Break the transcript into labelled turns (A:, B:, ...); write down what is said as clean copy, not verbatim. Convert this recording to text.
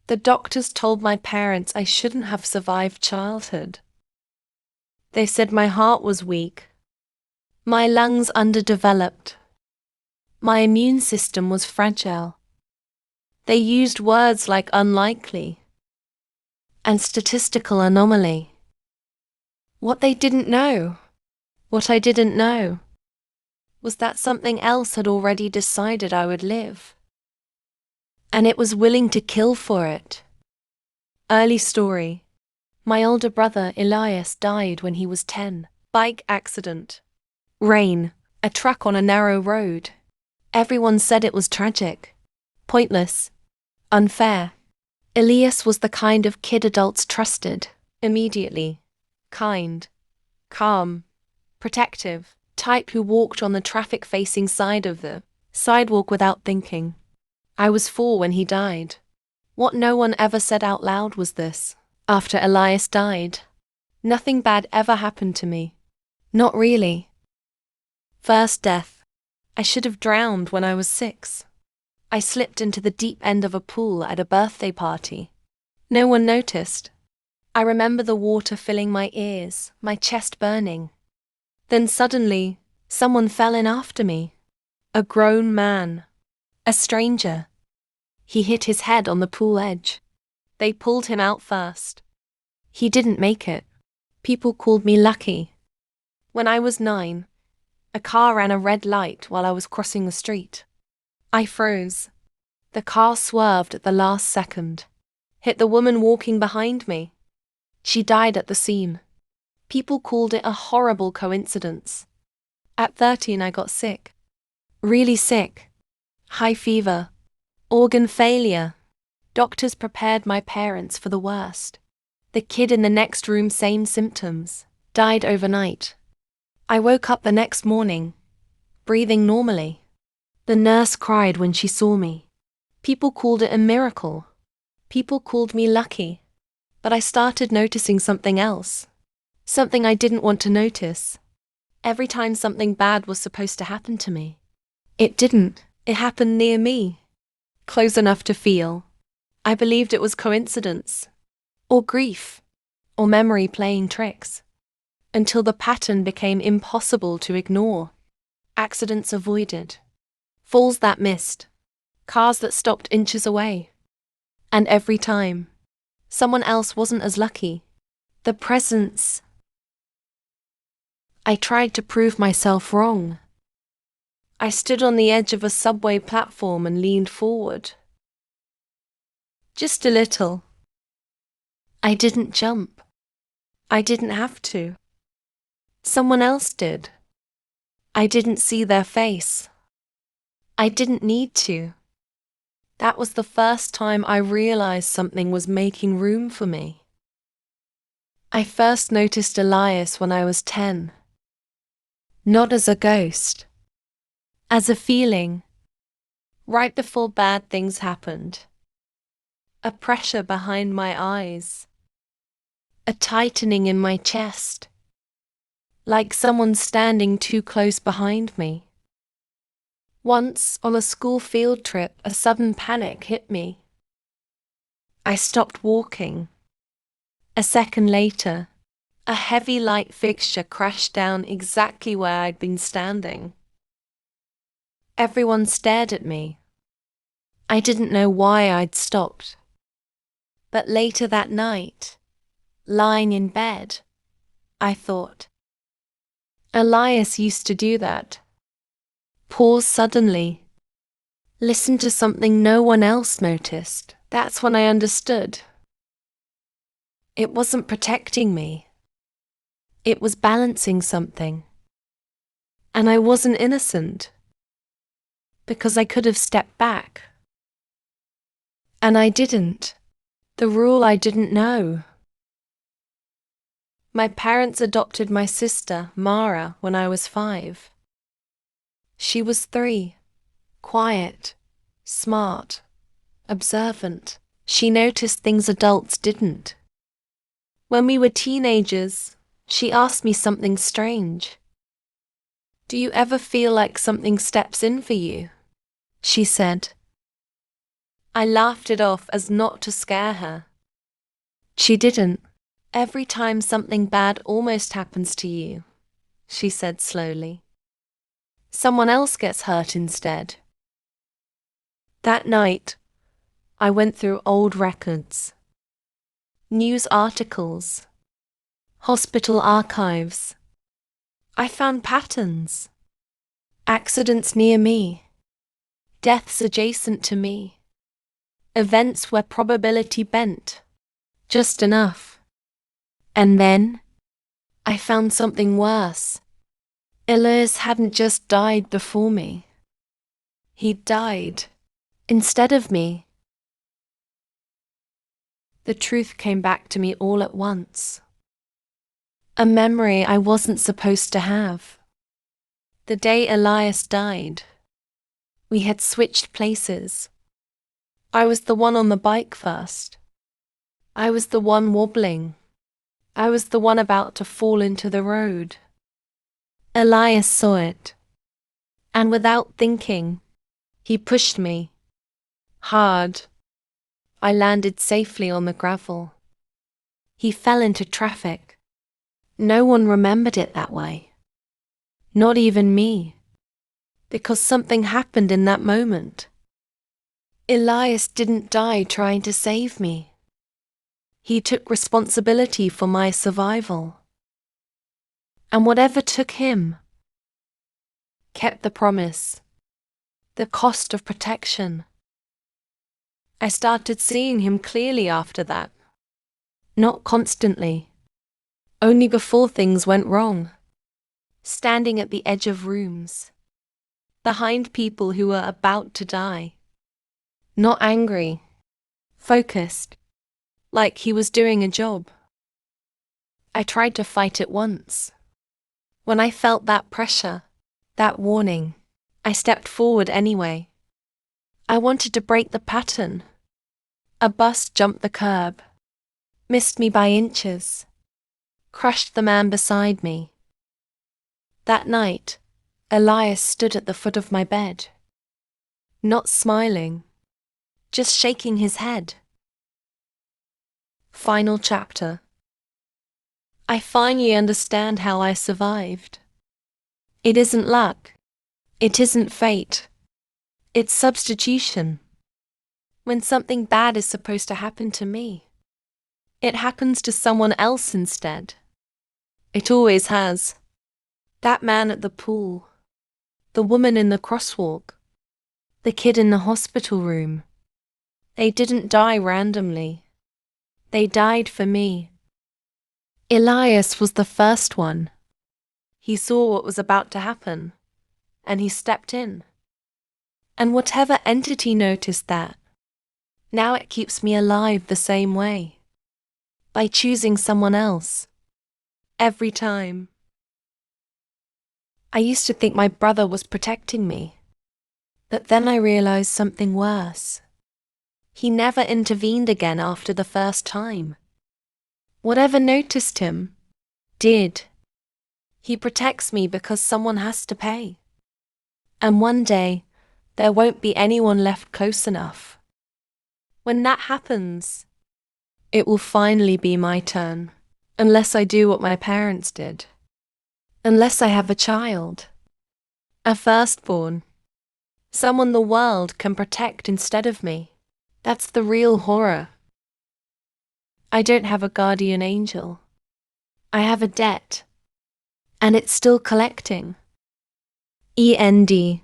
A: The doctors told my parents I shouldn't have survived childhood. They said my heart was weak, my lungs underdeveloped, my immune system was fragile. They used words like unlikely and statistical anomaly. What they didn't know, what I didn't know, was that something else had already decided I would live. And it was willing to kill for it. Early story. My older brother Elias died when he was 10. Bike accident. Rain. A truck on a narrow road. Everyone said it was tragic. Pointless. Unfair. Elias was the kind of kid adults trusted. Immediately. Kind. Calm. Protective. Type who walked on the traffic-facing side of the sidewalk without thinking. I was 4 when he died. What no one ever said out loud was this. After Elias died, nothing bad ever happened to me. Not really. First death. I should have drowned when I was 6. I slipped into the deep end of a pool at a birthday party. No one noticed. I remember the water filling my ears, my chest burning. Then suddenly, someone fell in after me. A grown man. A stranger. He hit his head on the pool edge. They pulled him out first. He didn't make it. People called me lucky. When I was 9, a car ran a red light while I was crossing the street. I froze. The car swerved at the last second, hit the woman walking behind me. She died at the scene. People called it a horrible coincidence. At 13, I got sick. Really sick. High fever. Organ failure. Doctors prepared my parents for the worst. The kid in the next room, same symptoms. Died overnight. I woke up the next morning, breathing normally. The nurse cried when she saw me. People called it a miracle. People called me lucky. But I started noticing something else. Something I didn't want to notice. Every time something bad was supposed to happen to me, it didn't. It happened near me. Close enough to feel. I believed it was coincidence, or grief, or memory playing tricks, until the pattern became impossible to ignore. Accidents avoided, falls that missed, cars that stopped inches away. And every time, someone else wasn't as lucky. The presence. I tried to prove myself wrong. I stood on the edge of a subway platform and leaned forward. Just a little. I didn't jump. I didn't have to. Someone else did. I didn't see their face. I didn't need to. That was the first time I realized something was making room for me. I first noticed Elias when I was 10. Not as a ghost. As a feeling. Right before bad things happened. A pressure behind my eyes. A tightening in my chest. Like someone standing too close behind me. Once, on a school field trip, a sudden panic hit me. I stopped walking. A second later, a heavy light fixture crashed down exactly where I'd been standing. Everyone stared at me. I didn't know why I'd stopped. But later that night, lying in bed, I thought, Elias used to do that. Pause suddenly. Listen to something no one else noticed. That's when I understood. It wasn't protecting me. It was balancing something. And I wasn't innocent. Because I could have stepped back. And I didn't. The rule I didn't know. My parents adopted my sister, Mara, when I was 5. She was 3. Quiet, smart, observant. She noticed things adults didn't. When we were teenagers, she asked me something strange. Do you ever feel like something steps in for you? She said. I laughed it off as not to scare her. She didn't. Every time something bad almost happens to you, she said slowly, someone else gets hurt instead. That night, I went through old records, news articles, hospital archives. I found patterns, accidents near me, deaths adjacent to me, events where probability bent, just enough. And then, I found something worse. Elias hadn't just died before me. He'd died instead of me. The truth came back to me all at once. A memory I wasn't supposed to have. The day Elias died, we had switched places. I was the one on the bike first. I was the one wobbling. I was the one about to fall into the road. Elias saw it, and without thinking, he pushed me. Hard. I landed safely on the gravel. He fell into traffic. No one remembered it that way. Not even me. Because something happened in that moment. Elias didn't die trying to save me. He took responsibility for my survival. And whatever took him, kept the promise, the cost of protection. I started seeing him clearly after that. Not constantly. Only before things went wrong. Standing at the edge of rooms. Behind people who were about to die. Not angry. Focused. Like he was doing a job. I tried to fight it once. When I felt that pressure, that warning, I stepped forward anyway. I wanted to break the pattern. A bus jumped the curb. Missed me by inches. Crushed the man beside me. That night, Elias stood at the foot of my bed. Not smiling. Just shaking his head. Final chapter. I finally understand how I survived. It isn't luck. It isn't fate. It's substitution. When something bad is supposed to happen to me, it happens to someone else instead. It always has. That man at the pool. The woman in the crosswalk. The kid in the hospital room. They didn't die randomly. They died for me. Elias was the first one. He saw what was about to happen, and he stepped in. And whatever entity noticed that, now it keeps me alive the same way. By choosing someone else. Every time. I used to think my brother was protecting me. But then I realized something worse. He never intervened again after the first time. Whatever noticed him, did. He protects me because someone has to pay. And one day, there won't be anyone left close enough. When that happens, it will finally be my turn, unless I do what my parents did. Unless I have a child. A firstborn. Someone the world can protect instead of me. That's the real horror. I don't have a guardian angel. I have a debt. And it's still collecting. END